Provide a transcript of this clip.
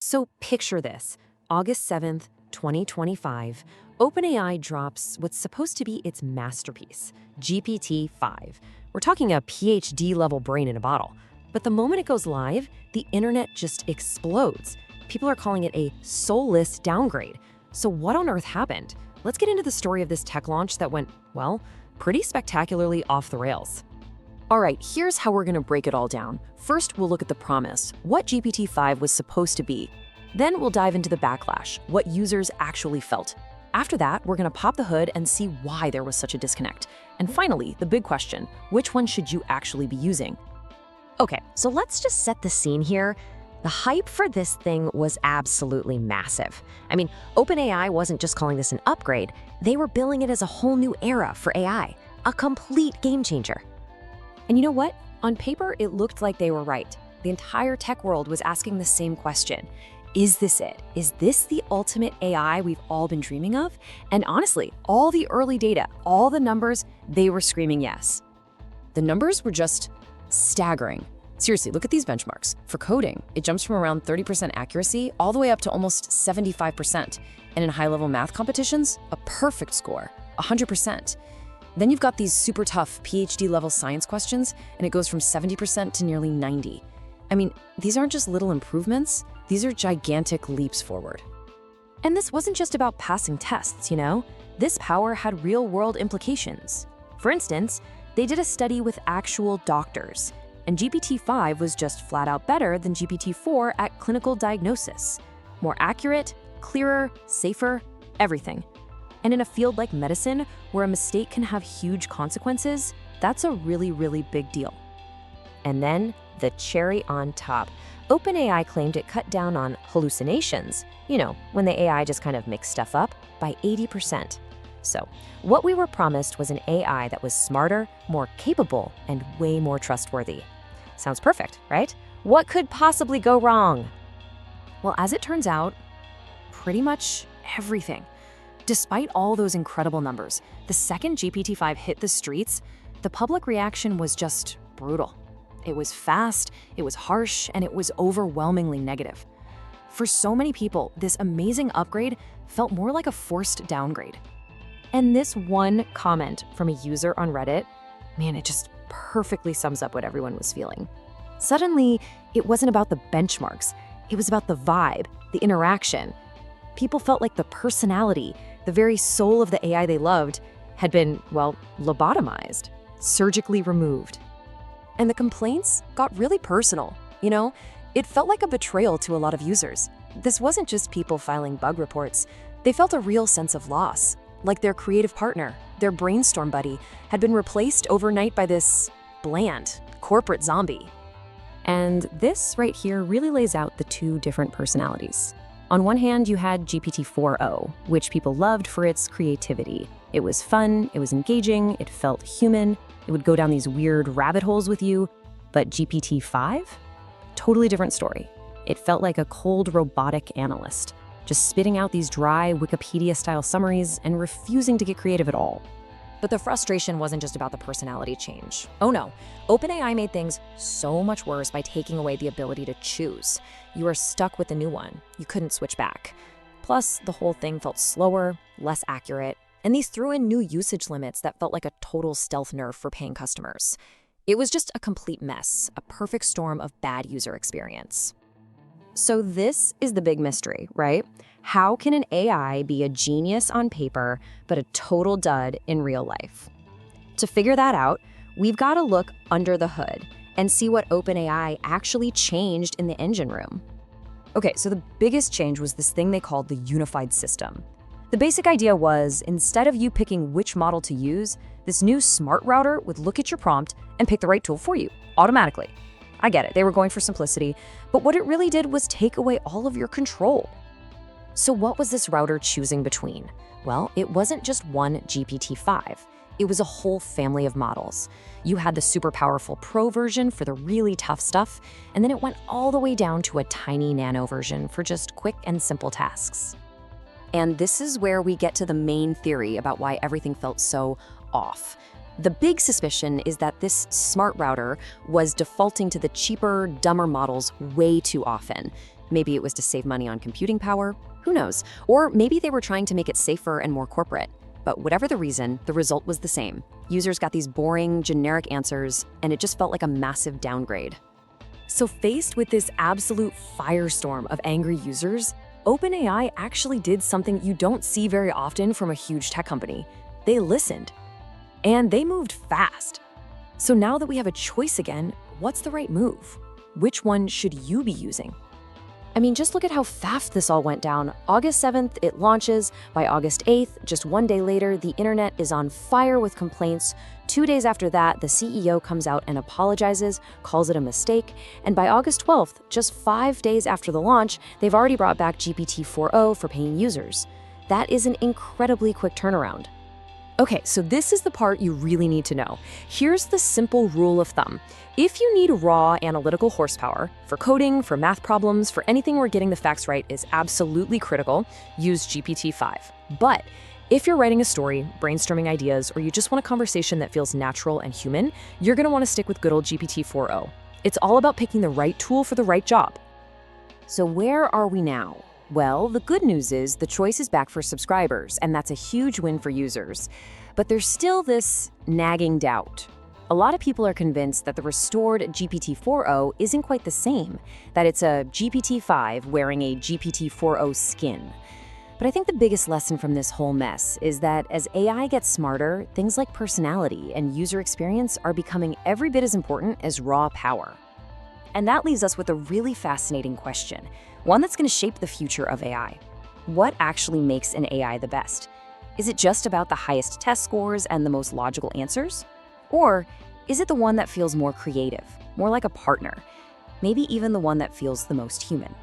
So picture this. August 7th, 2025, OpenAI drops what's supposed to be its masterpiece, GPT-5. We're talking a PhD level brain in a bottle. But the moment it goes live, the internet just explodes. People are calling it a soulless downgrade. So what on earth happened? Let's get into the story of this tech launch that went, well, pretty spectacularly off the rails. All right, here's how we're gonna break it all down. First, we'll look at the promise, what GPT-5 was supposed to be. Then we'll dive into the backlash, what users actually felt. After that, we're gonna pop the hood and see why there was such a disconnect. And finally, the big question, which one should you actually be using? Okay, so let's just set the scene here. The hype for this thing was absolutely massive. I mean, OpenAI wasn't just calling this an upgrade, they were billing it as a whole new era for AI, a complete game changer. And you know what? On paper, it looked like they were right. The entire tech world was asking the same question. Is this it? Is this the ultimate AI we've all been dreaming of? And honestly, all the early data, all the numbers, they were screaming yes. The numbers were just staggering. Seriously, look at these benchmarks. For coding, it jumps from around 30% accuracy all the way up to almost 75%. And in high-level math competitions, a perfect score, 100%. Then you've got these super tough PhD-level science questions, and it goes from 70% to nearly 90%. I mean, these aren't just little improvements, these are gigantic leaps forward. And this wasn't just about passing tests, you know? This power had real-world implications. For instance, they did a study with actual doctors, and GPT-5 was just flat out better than GPT-4 at clinical diagnosis. More accurate, clearer, safer, everything. And in a field like medicine, where a mistake can have huge consequences, that's a really, really big deal. And then, the cherry on top. OpenAI claimed it cut down on hallucinations, you know, when the AI just kind of mixed stuff up, by 80%. So, what we were promised was an AI that was smarter, more capable, and way more trustworthy. Sounds perfect, right? What could possibly go wrong? Well, as it turns out, pretty much everything. Despite all those incredible numbers, the second GPT-5 hit the streets, the public reaction was just brutal. It was fast, it was harsh, and it was overwhelmingly negative. For so many people, this amazing upgrade felt more like a forced downgrade. And this one comment from a user on Reddit, man, it just perfectly sums up what everyone was feeling. Suddenly, it wasn't about the benchmarks, it was about the vibe, the interaction. People felt like the personality, the very soul of the AI they loved, had been, well, lobotomized, surgically removed. And the complaints got really personal, you know? It felt like a betrayal to a lot of users. This wasn't just people filing bug reports. They felt a real sense of loss, like their creative partner, their brainstorm buddy, had been replaced overnight by this bland, corporate zombie. And this right here really lays out the two different personalities. On one hand, you had GPT-4o, which people loved for its creativity. It was fun, it was engaging, it felt human, it would go down these weird rabbit holes with you. But GPT-5? Totally different story. It felt like a cold robotic analyst, just spitting out these dry Wikipedia-style summaries and refusing to get creative at all. But the frustration wasn't just about the personality change. Oh no, OpenAI made things so much worse by taking away the ability to choose. You were stuck with the new one. You couldn't switch back. Plus, the whole thing felt slower, less accurate, and these threw in new usage limits that felt like a total stealth nerf for paying customers. It was just a complete mess, a perfect storm of bad user experience. So this is the big mystery, right? How can an AI be a genius on paper, but a total dud in real life? To figure that out, we've got to look under the hood and see what OpenAI actually changed in the engine room. Okay, so the biggest change was this thing they called the unified system. The basic idea was, instead of you picking which model to use, this new smart router would look at your prompt and pick the right tool for you, automatically. I get it, they were going for simplicity, but what it really did was take away all of your control. So what was this router choosing between? Well, it wasn't just one GPT-5. It was a whole family of models. You had the super powerful Pro version for the really tough stuff, and then it went all the way down to a tiny nano version for just quick and simple tasks. And this is where we get to the main theory about why everything felt so off. The big suspicion is that this smart router was defaulting to the cheaper, dumber models way too often. Maybe it was to save money on computing power. Who knows? Or maybe they were trying to make it safer and more corporate. But whatever the reason, the result was the same. Users got these boring, generic answers, and it just felt like a massive downgrade. So faced with this absolute firestorm of angry users, OpenAI actually did something you don't see very often from a huge tech company. They listened. And they moved fast. So now that we have a choice again, what's the right move? Which one should you be using? I mean, just look at how fast this all went down. August 7th, it launches. By August 8th, just one day later, the internet is on fire with complaints. 2 days after that, the CEO comes out and apologizes, calls it a mistake. And by August 12th, just 5 days after the launch, they've already brought back GPT 4.0 for paying users. That is an incredibly quick turnaround. Okay, so this is the part you really need to know. Here's the simple rule of thumb. If you need raw analytical horsepower, for coding, for math problems, for anything where getting the facts right is absolutely critical, use GPT-5. But if you're writing a story, brainstorming ideas, or you just want a conversation that feels natural and human, you're gonna wanna stick with good old GPT 4.0. It's all about picking the right tool for the right job. So where are we now? Well, the good news is the choice is back for subscribers, and that's a huge win for users. But there's still this nagging doubt. A lot of people are convinced that the restored GPT 4.0 isn't quite the same, that it's a GPT-5 wearing a GPT 4.0 skin. But I think the biggest lesson from this whole mess is that as AI gets smarter, things like personality and user experience are becoming every bit as important as raw power. And that leaves us with a really fascinating question, one that's going to shape the future of AI. What actually makes an AI the best? Is it just about the highest test scores and the most logical answers? Or is it the one that feels more creative, more like a partner? Maybe even the one that feels the most human?